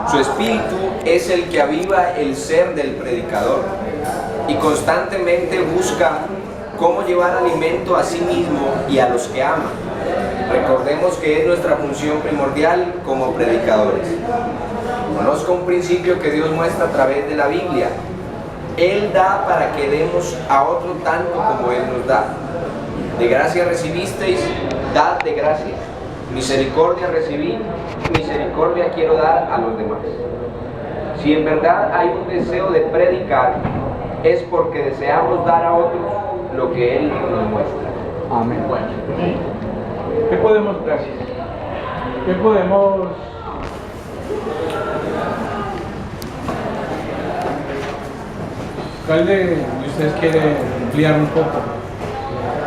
Su espíritu es el que aviva el ser del predicador y constantemente busca cómo llevar alimento a sí mismo y a los que ama. Recordemos que es nuestra función primordial como predicadores. Conozca un principio que Dios muestra a través de la Biblia. Él da para que demos a otro tanto como Él nos da. De gracia recibisteis, dad de gracia. Misericordia recibí, misericordia quiero dar a los demás. Si en verdad hay un deseo de predicar, es porque deseamos dar a otros lo que Él nos muestra. Amén. Bueno, ¿qué podemos, gracias? ¿Qué podemos ¿cuál de ustedes quiere ampliar un poco?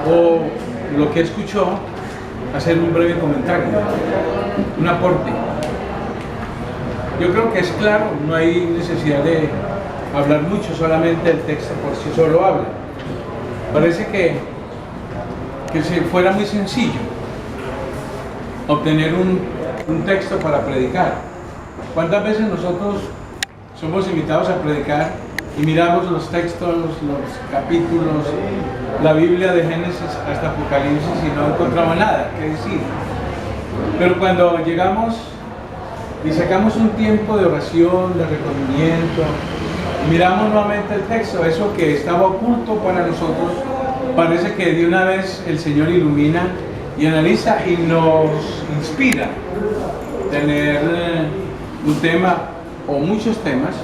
O lo que escuchó, hacer un breve comentario, un aporte. Yo creo que es claro, no hay necesidad de hablar mucho, solamente el texto por sí solo habla. Parece que si fuera muy sencillo obtener un texto para predicar. ¿Cuántas veces nosotros somos invitados a predicar y miramos los textos, los capítulos, la Biblia de Génesis hasta Apocalipsis y no encontramos nada que decir? Pero cuando llegamos y sacamos un tiempo de oración, de recogimiento, y miramos nuevamente el texto, eso que estaba oculto para nosotros, parece que de una vez el Señor ilumina y analiza y nos inspira tener un tema o muchos temas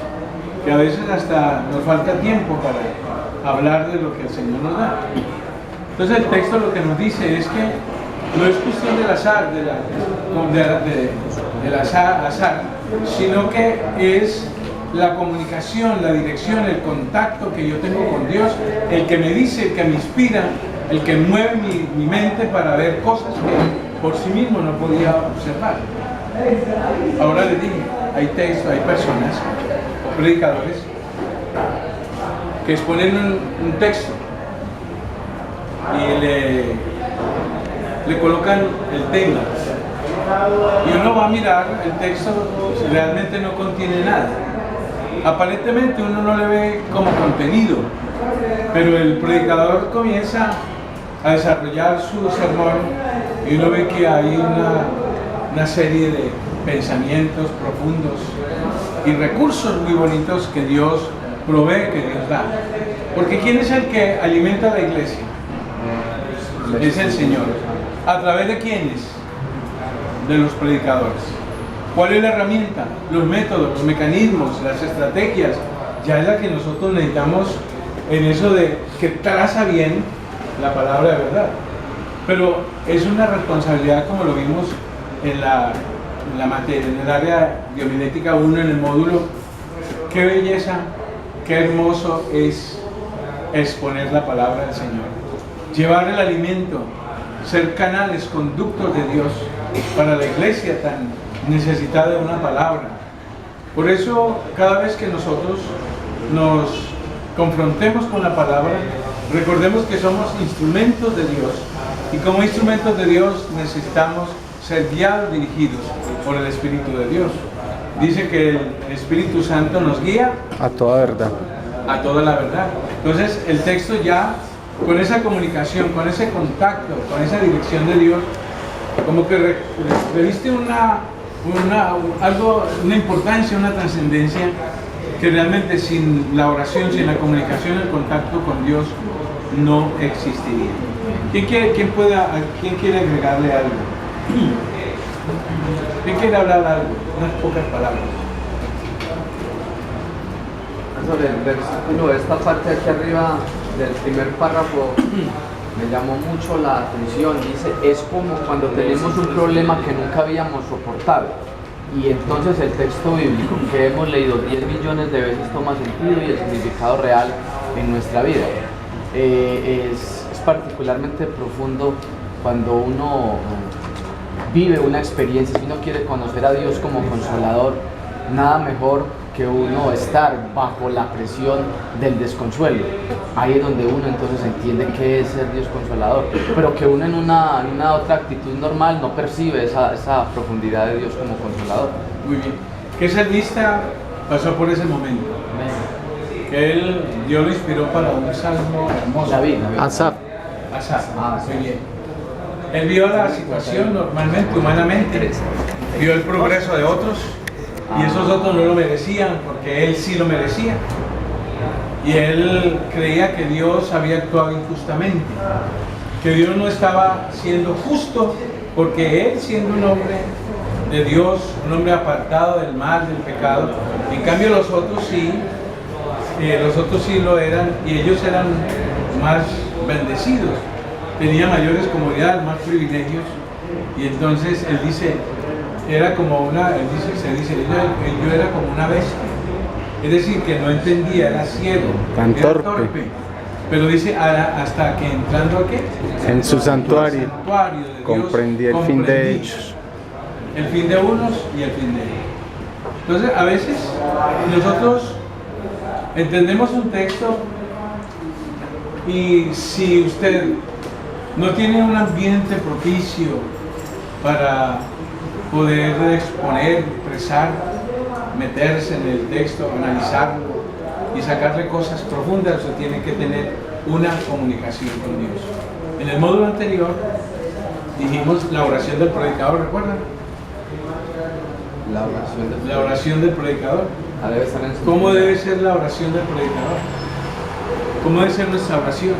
que a veces hasta nos falta tiempo para hablar de lo que el Señor nos da. Entonces el texto lo que nos dice es que no es cuestión del azar, del azar, sino que es la comunicación, la dirección, el contacto que yo tengo con Dios, el que me dice, el que me inspira, el que mueve mi mente para ver cosas que por sí mismo no podía observar. Ahora les dije, hay textos, hay personas o predicadores que exponen un texto y le colocan el tema y uno va a mirar el texto, realmente no contiene nada. Aparentemente uno no le ve como contenido, pero el predicador comienza a desarrollar su sermón y uno ve que hay una serie de pensamientos profundos y recursos muy bonitos que Dios provee, que Dios da. Porque ¿quién es el que alimenta a la iglesia? Es el Señor. ¿A través de quiénes? De los predicadores. ¿Cuál es la herramienta? Los métodos, los mecanismos, las estrategias. Ya es la que nosotros necesitamos en eso de que traza bien la palabra de verdad. Pero es una responsabilidad, como lo vimos en la materia, en el área de homilética 1, en el módulo. Qué belleza, qué hermoso es exponer la palabra del Señor. Llevar el alimento, ser canales, conductos de Dios para la iglesia tan necesitada de una palabra. Por eso, cada vez que nosotros nos confrontemos con la palabra, recordemos que somos instrumentos de Dios y como instrumentos de Dios necesitamos ser guiados, dirigidos por el Espíritu de Dios. Dice que el Espíritu Santo nos guía A toda verdad. a toda la verdad. Entonces el texto ya, con esa comunicación, con ese contacto, con esa dirección de Dios, como que reviste una importancia, una trascendencia que realmente sin la oración, sin la comunicación, el contacto con Dios no existiría. ¿Quién quiere agregarle algo? ¿Quién quiere hablar algo? Unas pocas palabras. Sobre el versículo, esta parte de aquí arriba del primer párrafo me llamó mucho la atención. Dice, es como cuando tenemos un problema que nunca habíamos soportado. Y entonces el texto bíblico que hemos leído 10 millones de veces toma sentido y el significado real en nuestra vida. Es particularmente profundo cuando uno vive una experiencia, si uno quiere conocer a Dios como consolador, nada mejor que uno estar bajo la presión del desconsuelo. Ahí es donde uno entonces entiende qué es ser Dios consolador, pero que uno en una otra actitud normal no percibe esa profundidad de Dios como consolador. Muy bien. ¿Qué salmista pasó por ese momento? Que Dios lo inspiró para un salmo hermoso. David. Asaf. Asaf. Sí. Muy bien. Él vio la situación normalmente, humanamente, vio el progreso de otros y esos otros no lo merecían porque él sí lo merecía. Y él creía que Dios había actuado injustamente, que Dios no estaba siendo justo porque él, siendo un hombre de Dios, un hombre apartado del mal, del pecado, en cambio los otros sí lo eran y ellos eran más bendecidos, tenían mayores comodidades, más privilegios. Y entonces él dice, era como yo era como una bestia, es decir, que no entendía, era ciego, Tan era torpe. pero dice hasta que entrando aquí En su santuario de Dios, comprendí el fin de ellos. el fin de unos y el fin de ellos. Entonces a veces nosotros entendemos un texto y si usted no tiene un ambiente propicio para poder exponer, expresar, meterse en el texto, analizarlo y sacarle cosas profundas, usted tiene que tener una comunicación con Dios. En el módulo anterior dijimos la oración del predicador, ¿recuerdan? La oración del predicador. Debe estar en su ¿Cómo debe ser la oración del predicador? ¿Cómo debe ser nuestra oración?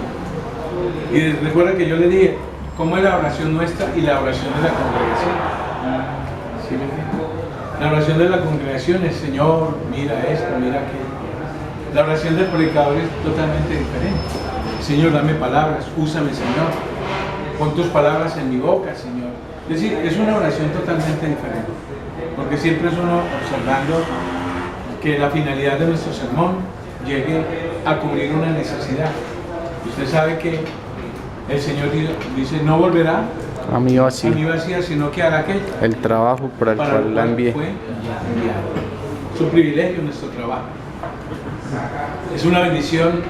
Y recuerda que yo le dije, ¿cómo es la oración nuestra y la oración de la congregación? ¿Sí me entiendes? La oración de la congregación es, Señor, mira esto, mira aquello. La oración del predicador es totalmente diferente. Señor, dame palabras, úsame, Señor. Pon tus palabras en mi boca, Señor. Es decir, es una oración totalmente diferente. Porque siempre es uno observando que la finalidad de nuestro sermón llegue a cubrir una necesidad. Usted sabe que el Señor dice, no volverá A mí vacío. vacía, sino que hará que El trabajo para el cual la envié. fue enviado. Su privilegio, nuestro trabajo. Es una bendición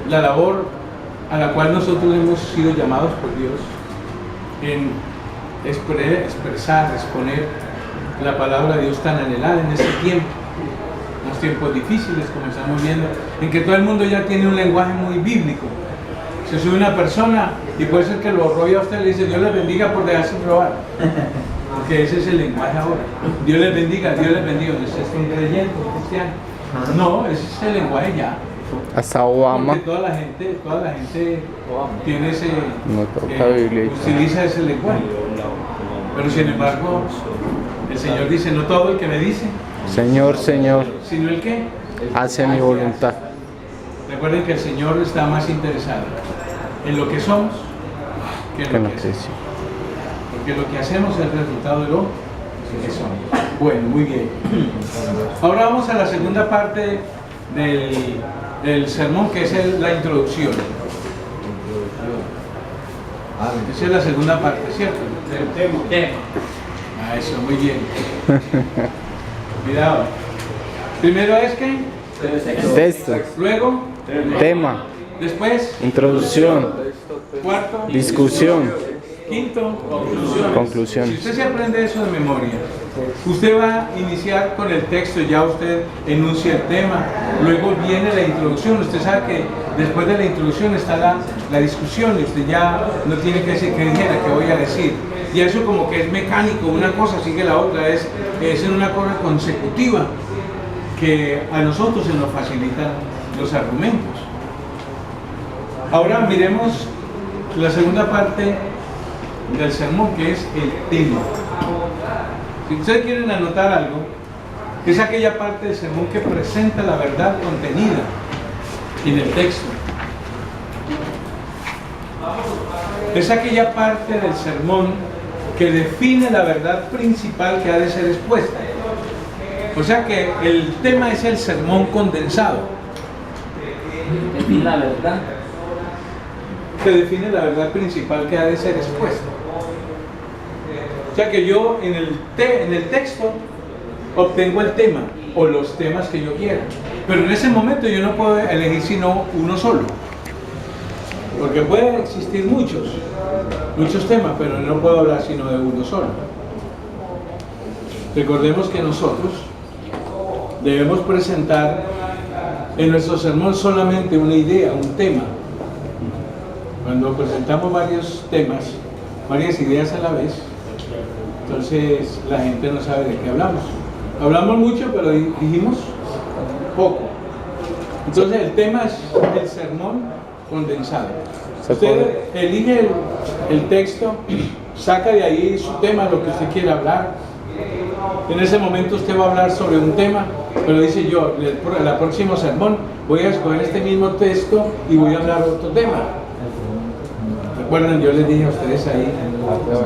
la labor a la cual nosotros hemos sido llamados por Dios en expresar, exponer la palabra de Dios tan anhelada en este tiempo. Unos tiempos difíciles, como estamos viendo, en que todo el mundo ya tiene un lenguaje muy bíblico. Se sube una persona y puede ser que lo robe a usted y le dice, Dios les bendiga por dejarse robar. Porque ese es el lenguaje ahora. Dios les bendiga, Dios les bendiga. Usted es un creyente, un cristiano. No, ese es el lenguaje ya. Hasta Obama. Porque toda la gente tiene ese, No toca Biblia. utiliza ese lenguaje. Pero sin embargo, el Señor dice, no todo el que me dice, Señor, Señor, sino el que hace mi voluntad. Recuerden que el Señor está más interesado en lo que somos que en Que lo no que hacemos. creció. Porque lo que hacemos es el resultado de lo que somos. Bueno, muy bien. Ahora vamos a la segunda parte del sermón, que es la introducción. Esa es la segunda parte, ¿cierto? Del tema. Ah, eso, muy bien. Cuidado. Primero es que, Texto, luego, tema, después, introducción, cuarto, discusión, quinto, conclusiones. Si conclusiones. usted se aprende eso de memoria, usted va a iniciar con el texto, ya usted enuncia el tema, luego viene la introducción. Usted sabe que después de la introducción está la discusión y usted ya no tiene que decir qué dijera, qué voy a decir. Y eso como que es mecánico, una cosa sigue la otra, es una cosa consecutiva que a nosotros se nos facilitan los argumentos. Ahora miremos la segunda parte del sermón, que es el tema. Si ustedes quieren anotar algo, es aquella parte del sermón que presenta la verdad contenida en el texto. Es aquella parte del sermón que define la verdad principal que ha de ser expuesta. O sea que el tema es el sermón condensado. define la verdad. Que define la verdad principal que ha de ser expuesta. O sea que yo en el texto obtengo el tema. o los temas que yo quiera. Pero en ese momento yo no puedo elegir sino uno solo. Porque pueden existir muchos temas, pero no puedo hablar sino de uno solo. Recordemos que nosotros debemos presentar en nuestro sermón solamente una idea, un tema. Cuando presentamos varios temas, varias ideas a la vez, entonces la gente no sabe de qué hablamos. Hablamos mucho, pero dijimos poco. Entonces el tema es el sermón condensado. Usted elige el texto, saca de ahí su tema, lo que usted quiera hablar. En ese momento usted va a hablar sobre un tema, pero dice yo, en el próximo sermón voy a escoger este mismo texto y voy a hablar otro tema. Recuerden, yo les dije a ustedes ahí,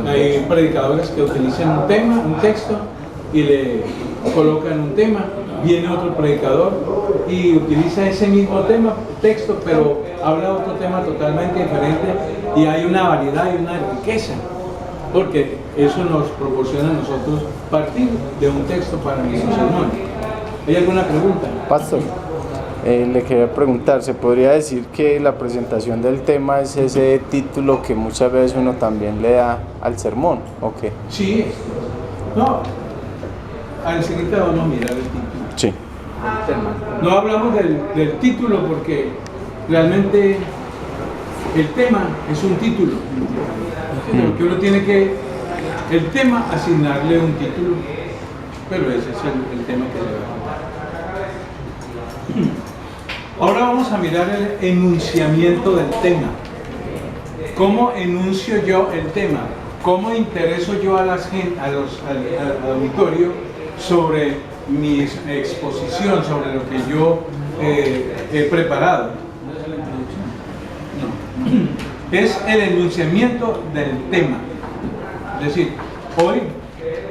hay predicadores que utilizan un tema, un texto, y le colocan un tema, viene otro predicador y utiliza ese mismo tema, texto, pero habla otro tema totalmente diferente, y hay una variedad y una riqueza, porque eso nos proporciona a nosotros partir de un texto para nuestro sermón. ¿Hay alguna pregunta? Pastor, le quería preguntar, ¿se podría decir que la presentación del tema es ese título que muchas veces uno también le da al sermón, o qué? Sí, no, al siguiente vamos a mirar el título. Sí. No hablamos del título porque realmente el tema es un título, porque uno tiene que, el tema, asignarle un título, pero ese es el tema que se va a contar. Ahora vamos a mirar el enunciamiento del tema. ¿Cómo enuncio yo el tema? ¿Cómo intereso yo al auditorio sobre mi exposición, sobre lo que yo he preparado? No. Es el enunciamiento del tema. Es decir, hoy,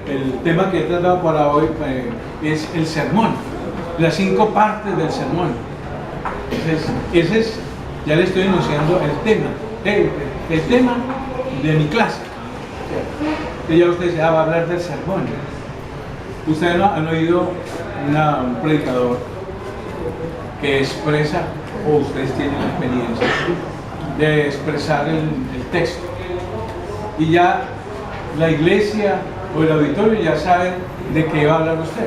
el tema que he tratado para hoy es el sermón, las 5 partes del sermón. Entonces, ese es, ya le estoy enunciando el tema, el tema de mi clase. Entonces ya usted va a hablar del sermón. Ustedes han oído un predicador que expresa, o ustedes tienen la experiencia de expresar el texto, y ya la iglesia o el auditorio ya sabe de qué va a hablar usted,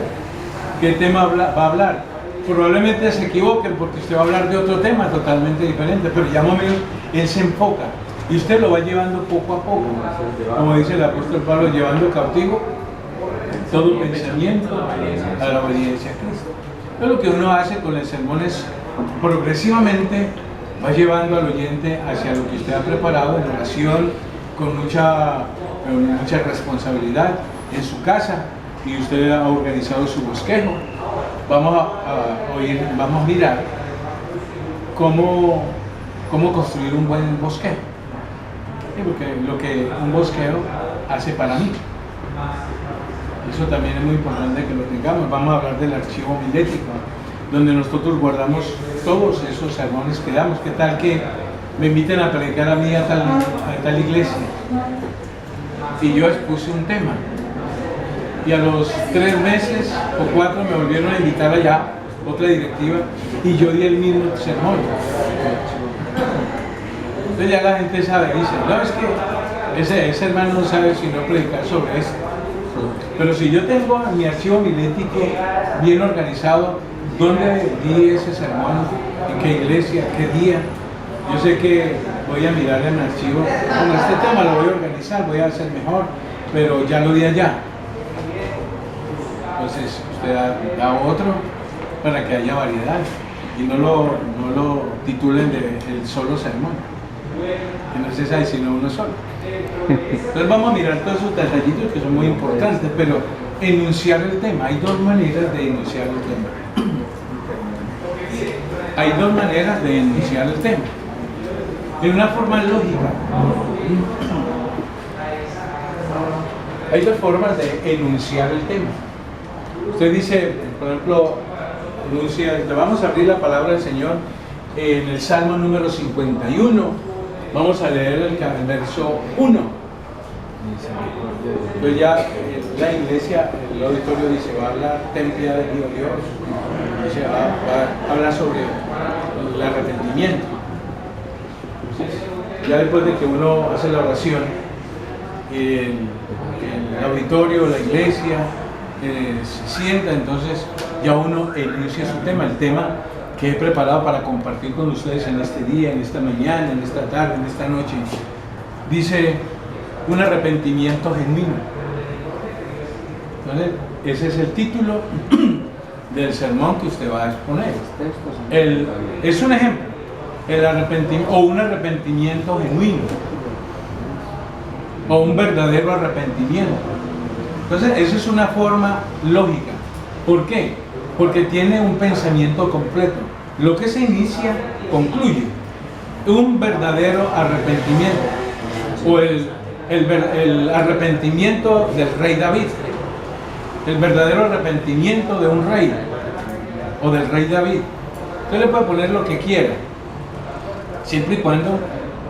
qué tema va a hablar. Probablemente se equivoquen porque usted va a hablar de otro tema totalmente diferente, pero ya más o menos él se enfoca y usted lo va llevando poco a poco, como dice el apóstol Pablo, llevando cautivo todo pensamiento a la obediencia a Cristo. Pero lo que uno hace con el sermón es progresivamente va llevando al oyente hacia lo que usted ha preparado en oración, con mucha responsabilidad en su casa, y usted ha organizado su bosquejo. Vamos a mirar cómo construir un buen bosquejo. Sí, porque lo que un bosquejo hace para mí, eso también es muy importante que lo tengamos. Vamos a hablar del archivo homilético, donde nosotros guardamos todos esos sermones que damos. ¿Qué tal que me inviten a predicar a mí a tal iglesia? Y yo expuse un tema, y a los 3 meses o 4 me volvieron a invitar allá, otra directiva, y yo di el mismo sermón. Entonces ya la gente sabe, dice, no, es que ese hermano no sabe si no predicar sobre esto. Pero si yo tengo mi archivo homilético bien organizado, ¿dónde di ese sermón? ¿En qué iglesia? ¿Qué día? Yo sé que voy a mirar en el archivo, bueno, este tema lo voy a organizar, voy a hacer mejor, pero ya lo di allá. Entonces usted da otro para que haya variedad y no lo titulen de el solo sermón, que no se sabe sino uno solo. Entonces vamos a mirar todos esos detallitos que son muy importantes, pero enunciar el tema, hay 2 maneras de enunciar el tema. Hay 2 maneras de enunciar el tema. En una forma lógica. Hay 2 formas de enunciar el tema. Usted dice, por ejemplo, vamos a abrir la palabra del Señor en el Salmo número 51. Vamos a leer el verso 1. Entonces ya la iglesia, el auditorio dice, va a hablar templo de Dios, dice, va a hablar sobre el arrepentimiento. Entonces, ya después de que uno hace la oración, el auditorio, la iglesia, se sienta, entonces ya uno inicia su tema, el tema que he preparado para compartir con ustedes en este día, en esta mañana, en esta tarde, en esta noche. Dice, un arrepentimiento genuino. Entonces, ese es el título del sermón que usted va a exponer. Es un ejemplo, el arrepentimiento, o un arrepentimiento genuino, o un verdadero arrepentimiento. Entonces, esa es una forma lógica. ¿Por qué? Porque tiene un pensamiento completo. Lo que se inicia, concluye. Un verdadero arrepentimiento, o el arrepentimiento del rey David, el verdadero arrepentimiento de un rey, o del rey David. Usted le puede poner lo que quiera, siempre y cuando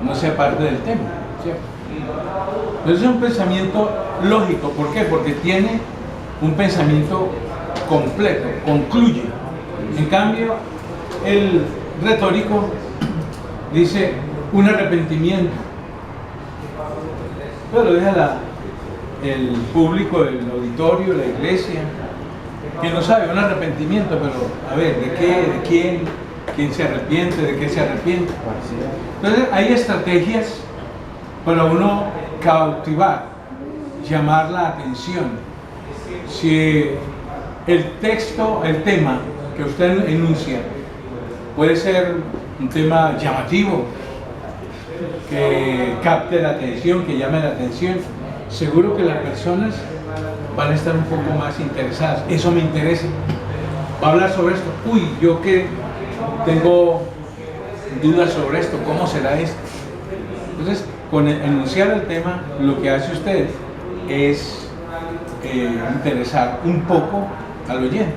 no sea parte del tema, ¿cierto? Entonces es un pensamiento lógico. ¿Por qué? Porque tiene un pensamiento completo, concluye. En cambio, el retórico dice un arrepentimiento, pero deja el público, el auditorio, la iglesia, que no sabe, un arrepentimiento, pero a ver, ¿de qué? ¿De quién? ¿Quién se arrepiente? ¿De qué se arrepiente? Entonces hay estrategias para uno cautivar, llamar la atención. Si el texto, el tema que usted enuncia puede ser un tema llamativo, que capte la atención, que llame la atención, seguro que las personas van a estar un poco más interesadas. Eso me interesa. Va a hablar sobre esto. Uy, yo que tengo dudas sobre esto, ¿cómo será esto? Entonces, con enunciar el tema, lo que hace usted es interesar un poco al oyente.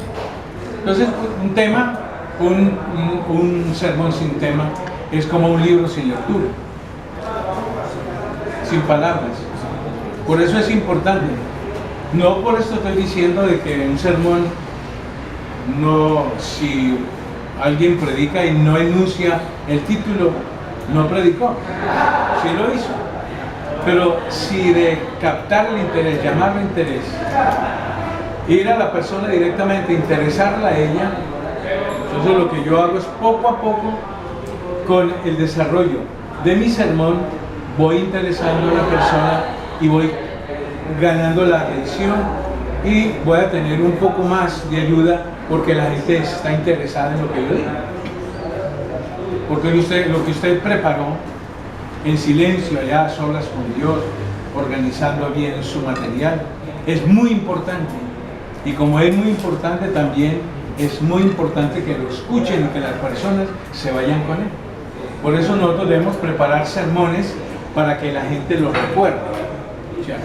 Entonces, un tema, un sermón sin tema, es como un libro sin lectura, sin palabras. Por eso es importante. No por esto estoy diciendo de que un sermón, no, si alguien predica y no enuncia el título, no predicó, sí lo hizo. Pero si de captar el interés, llamarle interés, ir a la persona directamente, interesarla a ella, entonces lo que yo hago es poco a poco, con el desarrollo de mi sermón, voy interesando a la persona y voy ganando la atención y voy a tener un poco más de ayuda porque la gente está interesada en lo que yo digo. Porque lo que usted preparó en silencio, allá a solas con Dios, organizando bien su material, es muy importante. Y como es muy importante, también es muy importante que lo escuchen y que las personas se vayan con él. Por eso nosotros debemos preparar sermones para que la gente los recuerde. Ya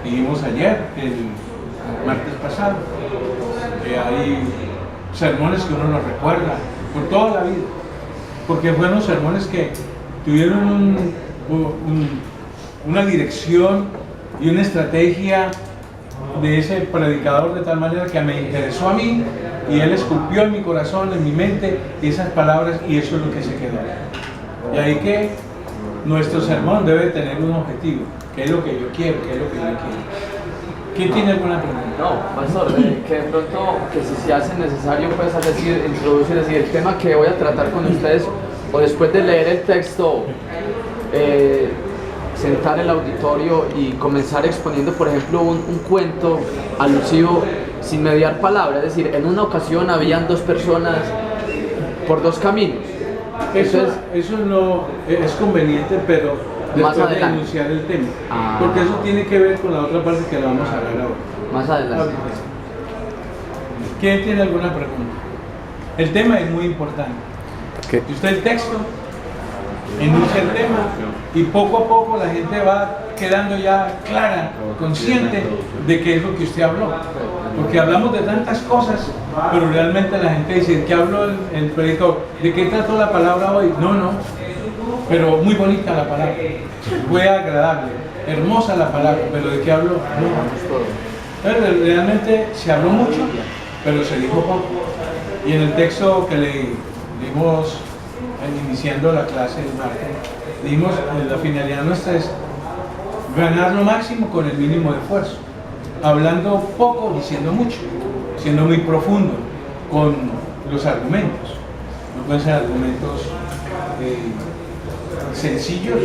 dijimos ayer, el martes pasado, que hay sermones que uno los recuerda por toda la vida, porque fueron sermones que tuvieron una dirección y una estrategia de ese predicador de tal manera que me interesó a mí y él esculpió en mi corazón, en mi mente esas palabras y eso es lo que se quedó. Y ahí que nuestro sermón debe tener un objetivo, qué es lo que yo quiero, qué es lo que yo quiero. ¿Quién tiene alguna pregunta? No, pastor, que de pronto, que si se hace necesario, pues introducir así el tema que voy a tratar con ustedes, o después de leer el texto, sentar el auditorio y comenzar exponiendo, por ejemplo, un cuento alusivo sin mediar palabra. Es decir, en una ocasión habían dos personas por dos caminos. Eso no es conveniente, pero más después de adelante enunciar el tema, porque eso tiene que ver con la otra parte que la vamos a hablar ahora. Más adelante. ¿Quién tiene alguna pregunta? El tema es muy importante. ¿Qué? Si usted el texto, enuncia el tema y poco a poco la gente va quedando ya clara, consciente de qué es lo que usted habló. Porque hablamos de tantas cosas, pero realmente la gente dice, ¿de qué habló el predicador? ¿De qué trató la palabra hoy? No, pero muy bonita la palabra, fue agradable. hermosa la palabra, pero ¿de qué habló? No. Realmente se habló mucho, pero se dijo poco. Y en el texto que leímos iniciando la clase del martes, dijimos la finalidad nuestra es ganar lo máximo con el mínimo de esfuerzo, hablando poco, diciendo mucho, siendo muy profundo con los argumentos. No pueden ser argumentos sencillos,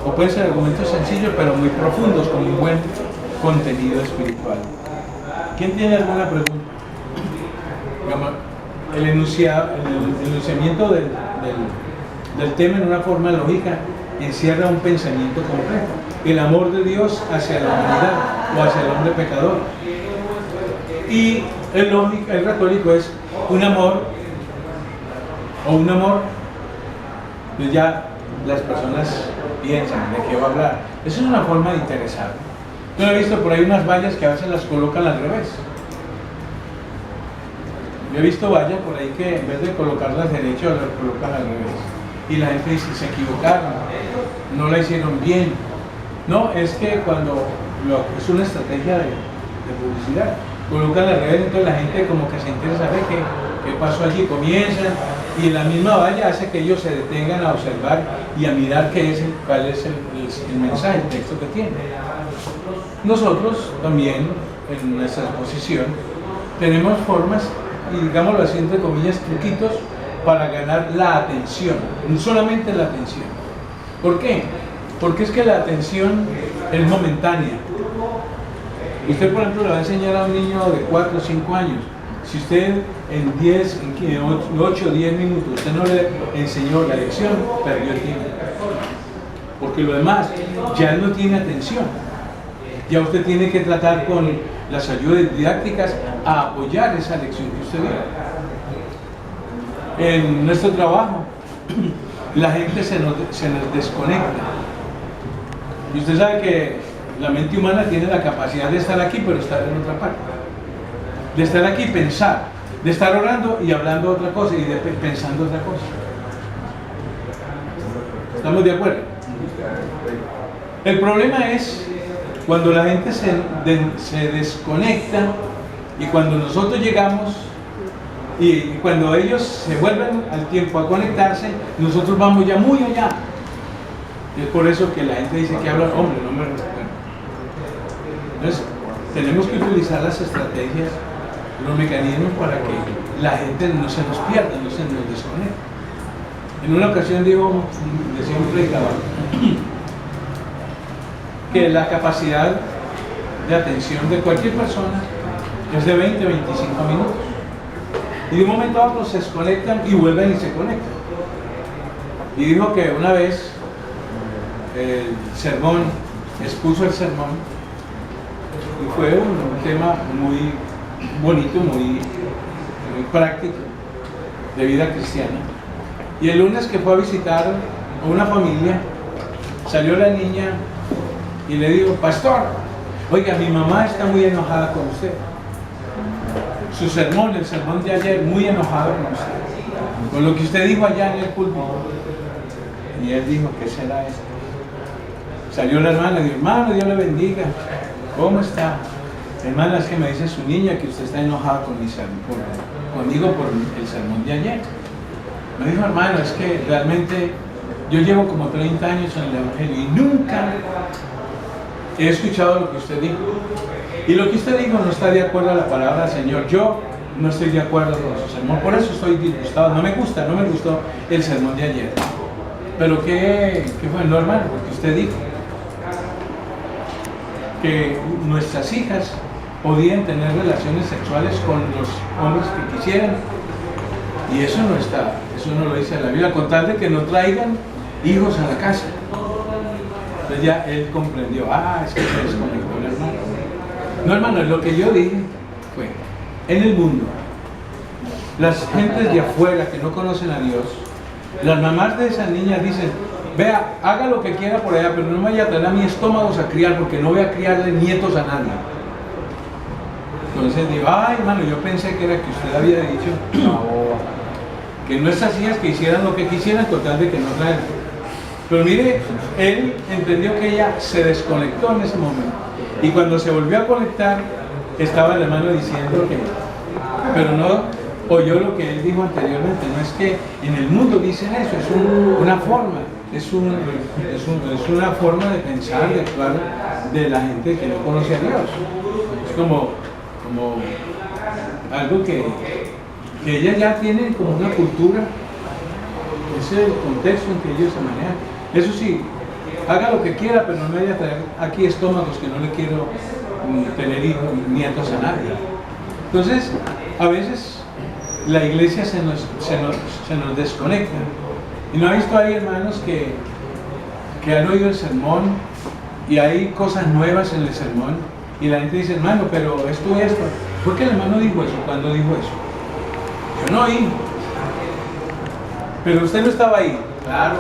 o pueden ser argumentos sencillos pero muy profundos, con un buen contenido espiritual. ¿Quién tiene alguna pregunta? El enunciamiento del tema en una forma lógica encierra un pensamiento completo. El amor de Dios hacia la humanidad o hacia el hombre pecador. Y el retórico es un amor o un amor. Pues ya las personas piensan de qué va a hablar. Eso es una forma de interesar. Yo he visto por ahí unas vallas que a veces las colocan al revés. Yo he visto vallas por ahí que en vez de colocarlas derecho las colocan al revés. Y la gente dice, se equivocaron, no la hicieron bien. No, es que cuando es una estrategia de publicidad, colocan al revés, entonces la gente como que se interesa a ver qué pasó allí, comienzan, y la misma valla hace que ellos se detengan a observar y a mirar cuál es el mensaje, el texto que tiene. Nosotros también, en nuestra exposición, tenemos formas, y digámoslo así entre comillas, truquitos, para ganar la atención, no solamente la atención. ¿Por qué? Porque es que la atención es momentánea. Usted, por ejemplo, le va a enseñar a un niño de 4 o 5 años. Si usted en 8 o 10 minutos, usted no le enseñó la lección, perdió el tiempo. Porque lo demás, ya no tiene atención. Ya usted tiene que tratar con las ayudas didácticas a apoyar esa lección que usted dio. En nuestro trabajo, la gente se nos desconecta. Y usted sabe que la mente humana tiene la capacidad de estar aquí, pero estar en otra parte. De estar aquí, pensar, de estar orando y hablando otra cosa y pensando otra cosa. ¿Estamos de acuerdo? El problema es cuando la gente se desconecta y cuando nosotros llegamos y cuando ellos se vuelven al tiempo a conectarse, nosotros vamos ya muy allá. Es por eso que la gente dice que habla, hombre, no me respetan. Entonces, tenemos que utilizar las estrategias, los mecanismos para que la gente no se nos pierda, no se nos desconecte. En una ocasión decía un predicador que la capacidad de atención de cualquier persona es de 20 a 25 minutos. Y de un momento a otro se desconectan y vuelven y se conectan. Y dijo que una vez expuso el sermón, y fue un tema muy bonito, muy práctico, de vida cristiana. Y el lunes que fue a visitar a una familia, salió la niña y le dijo, pastor, oiga, mi mamá está muy enojada con usted. Su sermón, el sermón de ayer, muy enojado con usted, con lo que usted dijo allá en el púlpito. Y él dijo, ¿qué será esto? Salió la hermana y dijo, hermano, Dios le bendiga. ¿Cómo está? Hermana, es que me dice su niña que usted está enojada con mi sermón, conmigo por el sermón de ayer. Me dijo, hermano, es que realmente yo llevo como 30 años en el Evangelio y nunca he escuchado lo que usted dijo. Y lo que usted dijo no está de acuerdo a la palabra del Señor. Yo no estoy de acuerdo con su sermón, por eso estoy disgustado. No me gustó el sermón de ayer. Pero ¿qué fue? No, hermano, porque usted dijo que nuestras hijas podían tener relaciones sexuales con los hombres que quisieran. Y eso no lo dice la Biblia, con tal de que no traigan hijos a la casa. Entonces ya él comprendió, es que se desconectó el hermano. No, hermano, lo que yo dije fue, en el mundo, las gentes de afuera que no conocen a Dios, las mamás de esas niñas dicen, vea, haga lo que quiera por allá, pero no me vaya a traer a mi estómago a criar, porque no voy a criarle nietos a nadie. Entonces digo, hermano, yo pensé que era que usted había dicho que nuestras hijas que hicieran lo que quisieran con tal de que no traen. Pero mire, él entendió que ella se desconectó en ese momento. Y cuando se volvió a conectar, estaba el hermano diciendo que, pero no oyó lo que él dijo anteriormente. No es que en el mundo dicen eso, es una forma, es una forma de pensar, de actuar de la gente que no conoce a Dios. Es como algo que ella ya tiene como una cultura, ese es el contexto en que ellos se manejan. Eso sí, haga lo que quiera, pero no me vaya a traer aquí estómagos que no le quiero tener nietos a nadie. Entonces, a veces la iglesia se nos desconecta. ¿Y no ha visto ahí, hermanos, que han oído el sermón y hay cosas nuevas en el sermón? Y la gente dice, hermano, pero esto y esto. ¿Por qué el hermano dijo eso? ¿Cuándo dijo eso? Yo no oí. Pero usted no estaba ahí. Claro.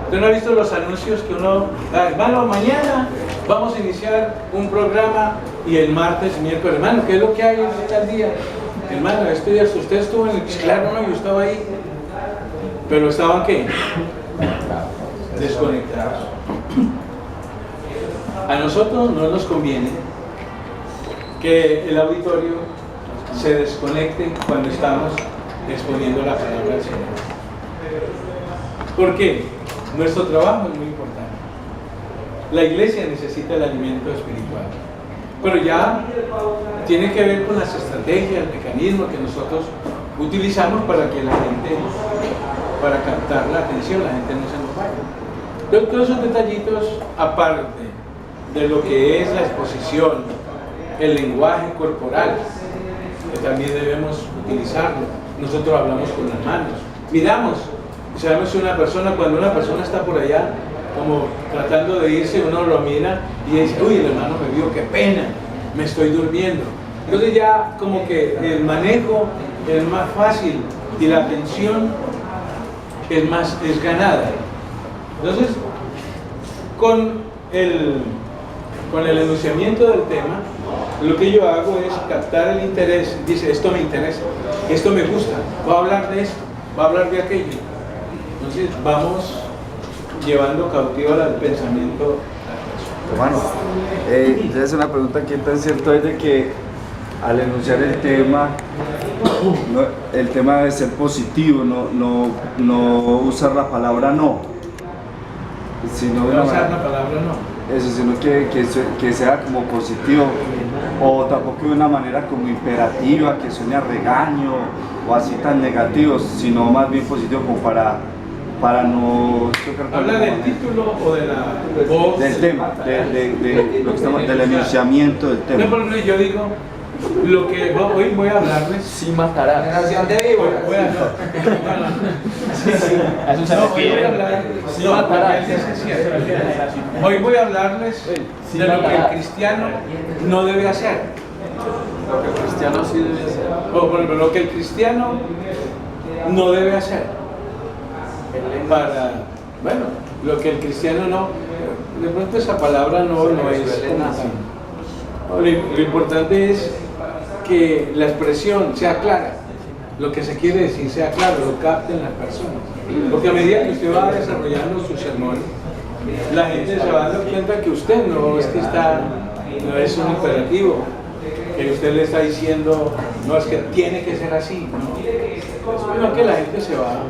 ¿Usted no ha visto los anuncios que uno... hermano, mañana vamos a iniciar un programa y el martes, miércoles, hermano, ¿qué es lo que hay en tal día? Hermano, esto y esto. ¿Usted estuvo en el... Claro, no, yo estaba ahí. Pero ¿estaban qué? Desconectados. A nosotros no nos conviene que el auditorio se desconecte cuando estamos exponiendo la palabra del Señor. ¿Por qué? Nuestro trabajo es muy importante. La iglesia necesita el alimento espiritual. Pero ya tiene que ver con las estrategias, el mecanismo que nosotros utilizamos para que la gente, para captar la atención, la gente no se nos vaya. Todos esos detallitos, aparte de lo que es la exposición, el lenguaje corporal, que también debemos utilizarlo. Nosotros hablamos con las manos, miramos, sabemos si cuando una persona está por allá, como tratando de irse, uno lo mira y dice, uy, el hermano me vio, qué pena, me estoy durmiendo. Entonces ya como que el manejo es más fácil y la atención es ganada. Entonces, con el enunciamiento del tema, lo que yo hago es captar el interés. Dice, esto me interesa, esto me gusta, va a hablar de esto, va a hablar de aquello. Entonces vamos llevando cautivo al pensamiento. Hermano, es una pregunta que tan cierto es de que al enunciar el tema debe ser positivo, no usar la palabra no, sino No usar la palabra no. Eso, sino que sea como positivo, o tampoco de una manera como imperativa, que suene a regaño o así tan negativo, sino más bien positivo como para no chocar. ¿Habla del título o de la voz? Del tema, de lo que estamos, del enunciamiento del tema. No, por ejemplo, yo digo, lo que hoy voy a hablarles. Sí matarás. Generación de víboras. Hoy voy a hablar. Sí matarás. Hoy voy a hablarles de lo que el cristiano no debe hacer. Lo que el cristiano sí debe hacer. O por ejemplo, lo que el cristiano no debe hacer. Bueno, lo que el cristiano no. De pronto esa palabra no es. Lo importante es que la expresión sea clara, lo que se quiere decir sea claro, lo capten las personas. Porque a medida que usted va desarrollando su sermón, la gente se va dando cuenta que usted no es un imperativo, que usted le está diciendo, no es que tiene que ser así, no. Es bueno que la gente se va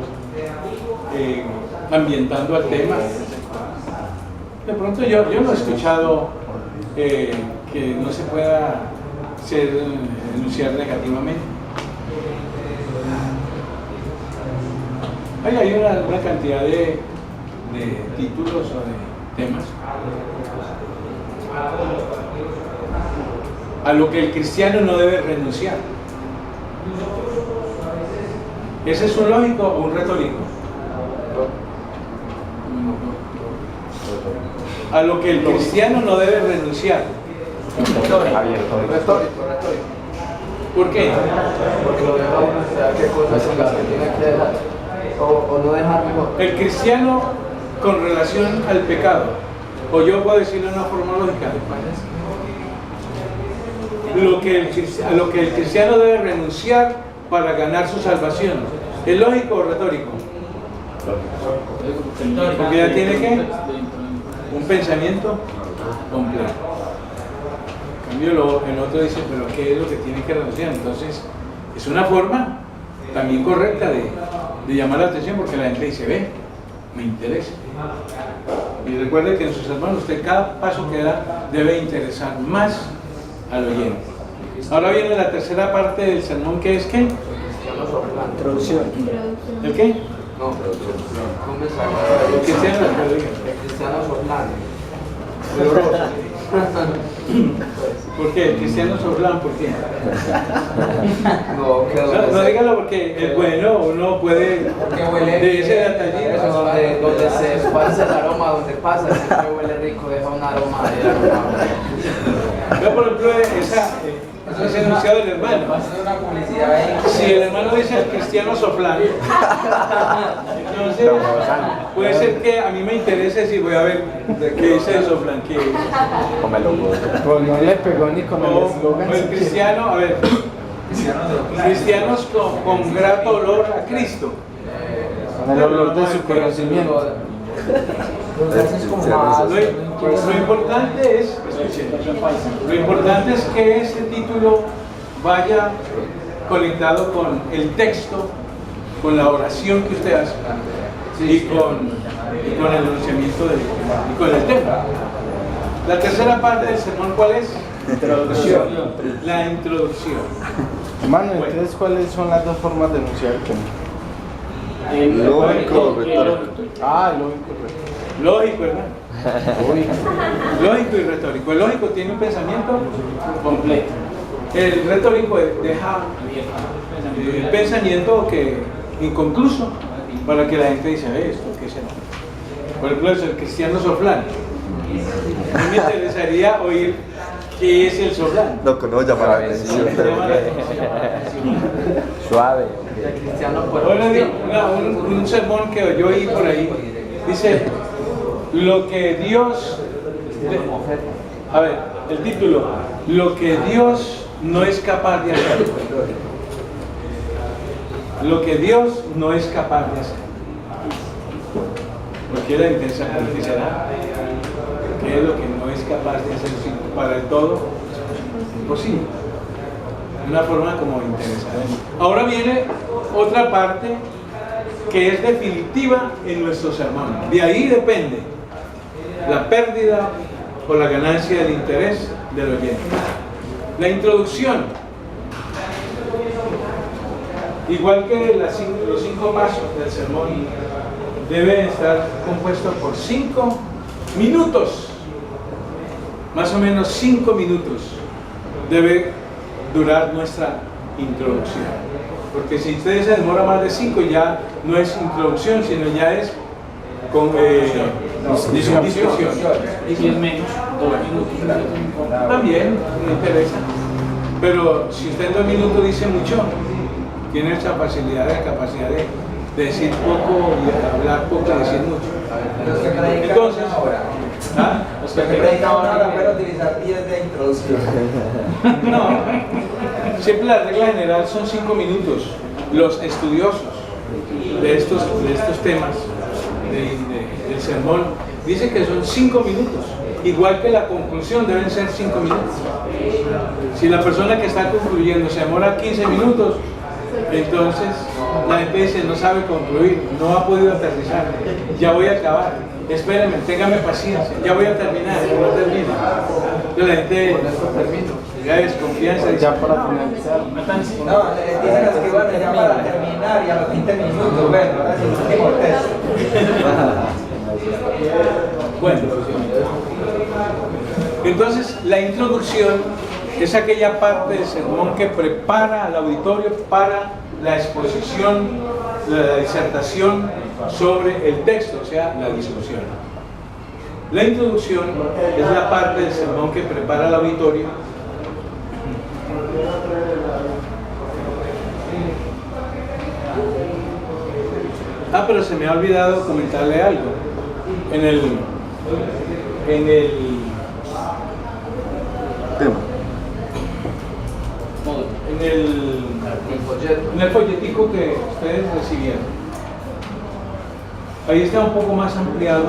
ambientando al tema. De pronto yo no he escuchado que no se pueda enunciar negativamente. Hay una cantidad de títulos o de temas a lo que el cristiano no debe renunciar. ¿Ese es un lógico o un retórico? A lo que el cristiano no debe renunciar. Retórico. ¿Por qué? Porque lo deja uno saber qué cosas son las que tiene que dejar. O no dejar mejor. El cristiano con relación al pecado, o yo puedo decirlo de una forma lógica, a lo que el cristiano debe renunciar para ganar su salvación. ¿Es lógico o retórico? Porque ya tiene que un pensamiento completo. En cambio, el otro dice, pero ¿qué es lo que tiene que renunciar? Entonces, es una forma también correcta de llamar la atención, porque la gente dice, ve, me interesa. Y recuerde que en sus hermanos usted cada paso que da debe interesar más al oyente. Ahora viene la tercera parte del sermón, que es ¿qué? Introducción. ¿El qué? No, El cristiano, Cristiano Soplán. ¿Por qué? El cristiano Soplán, ¿por qué? No, No, dígalo porque es bueno, uno puede porque huele de ese bien, detallito. eso donde se esparce el aroma, donde pasa, siempre huele rico, deja un aroma de aroma. Yo, por ejemplo, ese enunciado del hermano. Va a ser una publicidad ahí. Si el hermano dice el cristiano Soplán, entonces puede ser que a mí me interese decir, voy a ver qué dice el Soplán, qué es. Pues no le pegó ni con el O eslogan. el cristiano, a ver, cristianos con grato olor a Cristo. Con el olor de su conocimiento. Lo importante es, lo importante es que ese título vaya conectado con el texto, con la oración que usted hace y con el enunciamiento y con el tema. La tercera parte del sermón, ¿cuál es? Introducción. La introducción. Hermano, entonces, ¿cuáles son las dos formas de enunciar el tema? Lógico, retórico. Ah, lógico. Lógico, hermano. Lógico y retórico. El lógico tiene un pensamiento completo. El retórico deja el pensamiento inconcluso para que la gente dice, esto, ¿qué será? Por ejemplo, el cristiano Soplán. A mí me interesaría oír qué es el Soplán. No, que no llama la atención. Suave. El cristiano por Ahora un sermón que yo oí por ahí dice lo que Dios, a ver, el título, lo que Dios no es capaz de hacer. Lo que Dios no es capaz de hacer. Cualquiera intensa será. ¿Qué es lo que no es capaz de hacer para el todo? Imposible. Una forma como interesante. Ahora viene otra parte que es definitiva en nuestro sermón. De ahí depende la pérdida o la ganancia del interés del oyente. La introducción, igual que los 5 pasos del sermón, debe estar compuesto por 5 minutos. Más o menos 5 minutos debe durar nuestra introducción. Porque si ustedes se demora más de 5, ya no es introducción, sino ya es discusión. Y si es menos, 2 minutos. También me interesa. Pero si usted en 2 minutos dice mucho, tiene esa facilidad, la capacidad de decir poco y hablar poco y decir mucho. Entonces, ¿ah? Los que predican ahora pueden utilizar 10 de introducción. No, siempre la regla general son 5 minutos. Los estudiosos de estos temas del sermón dicen que son 5 minutos, igual que la conclusión deben ser 5 minutos. Si la persona que está concluyendo se demora 15 minutos, entonces la gente dice no sabe concluir, no ha podido aterrizar, ya voy a acabar, espérenme, téngame paciencia, ya voy a terminar, no termina. Entonces la gente ya desconfianza dice, Ya para finalizar. No, dicen los que bueno, ya para terminar y a los 20 minutos, bueno, ahora sí, el último texto. bueno. Entonces la introducción es aquella parte del sermón que prepara al auditorio para la exposición, la disertación sobre el texto, o sea, la discusión. La introducción es la parte del sermón que prepara al auditorio pero se me ha olvidado comentarle algo. En el folleto. en el folletico que ustedes recibieron, ahí está un poco más ampliado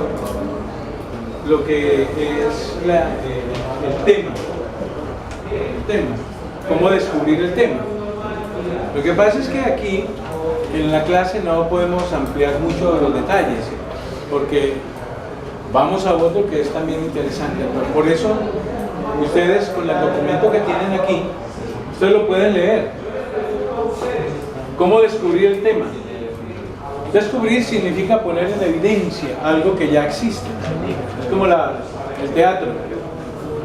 lo que es el tema, cómo descubrir el tema. Lo que pasa es que aquí en la clase no podemos ampliar mucho los detalles, porque vamos a otro que es también interesante. Por eso ustedes con el documento que tienen aquí, ustedes lo pueden leer. ¿Cómo descubrir el tema? Descubrir significa poner en evidencia algo que ya existe. Es como el teatro.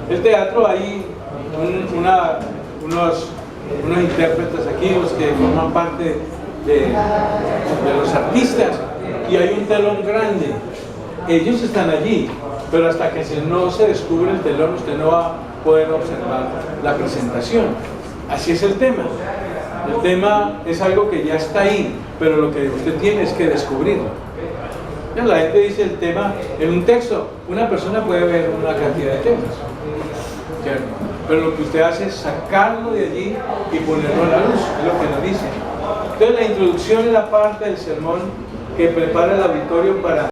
El teatro hay unos intérpretes aquí, los que forman parte de los artistas, y hay un telón grande. Ellos están allí, pero hasta que no se descubre el telón, usted no va a poder observar la presentación. Así es el tema. El tema es algo que ya está ahí, pero lo que usted tiene es que descubrirlo. Ya la gente dice el tema en un texto. Una persona puede ver una cantidad de temas, ¿cierto? Pero lo que usted hace es sacarlo de allí y ponerlo a la luz, es lo que nos dice. Entonces la introducción es la parte del sermón que prepara el auditorio para